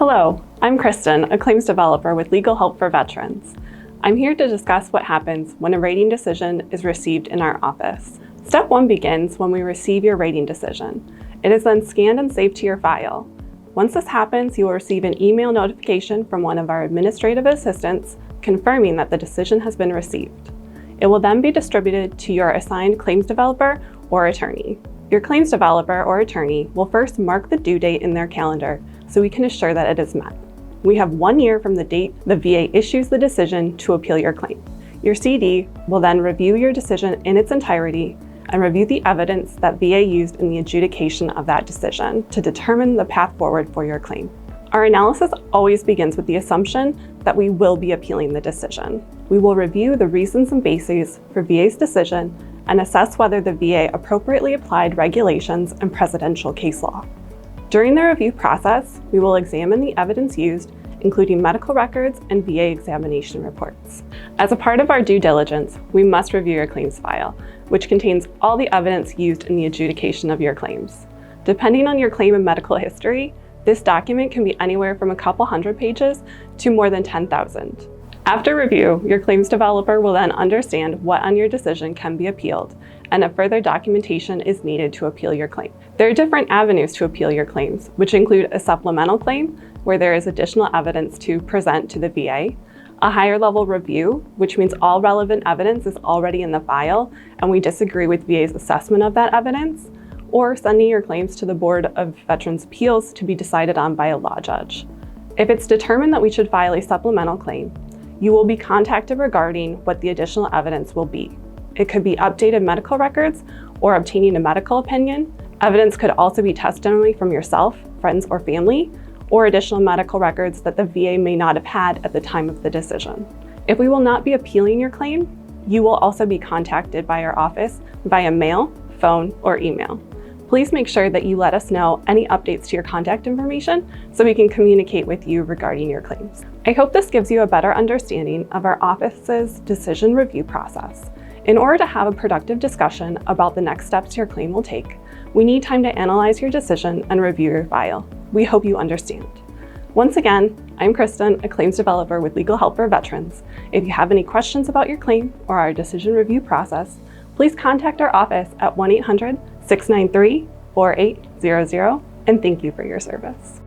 Hello, I'm Kristen, a claims developer with Legal Help for Veterans. I'm here to discuss what happens when a rating decision is received in our office. Step 1 begins when we receive your rating decision. It is then scanned and saved to your file. Once this happens, you will receive an email notification from one of our administrative assistants confirming that the decision has been received. It will then be distributed to your assigned claims developer or attorney. Your claims developer or attorney will first mark the due date in their calendar so we can assure that it is met. We have 1 year from the date the VA issues the decision to appeal your claim. Your CD will then review your decision in its entirety and review the evidence that VA used in the adjudication of that decision to determine the path forward for your claim. Our analysis always begins with the assumption that we will be appealing the decision. We will review the reasons and bases for VA's decision and assess whether the VA appropriately applied regulations and presidential case law. During the review process, we will examine the evidence used, including medical records and VA examination reports. As a part of our due diligence, we must review your claims file, which contains all the evidence used in the adjudication of your claims. Depending on your claim and medical history, this document can be anywhere from a couple hundred pages to more than 10,000. After review, your claims developer will then understand what on your decision can be appealed, and if further documentation is needed to appeal your claim. There are different avenues to appeal your claims, which include a supplemental claim, where there is additional evidence to present to the VA, a higher level review, which means all relevant evidence is already in the file and we disagree with VA's assessment of that evidence, or sending your claims to the Board of Veterans' Appeals to be decided on by a law judge. If it's determined that we should file a supplemental claim, you will be contacted regarding what the additional evidence will be. It could be updated medical records or obtaining a medical opinion. Evidence could also be testimony from yourself, friends, or family, or additional medical records that the VA may not have had at the time of the decision. If we will not be appealing your claim, you will also be contacted by our office via mail, phone, or email. Please make sure that you let us know any updates to your contact information so we can communicate with you regarding your claims. I hope this gives you a better understanding of our office's decision review process. In order to have a productive discussion about the next steps your claim will take, we need time to analyze your decision and review your file. We hope you understand. Once again, I'm Kristen, a claims developer with Legal Help for Veterans. If you have any questions about your claim or our decision review process, please contact our office at 1-800-693-4800, and thank you for your service.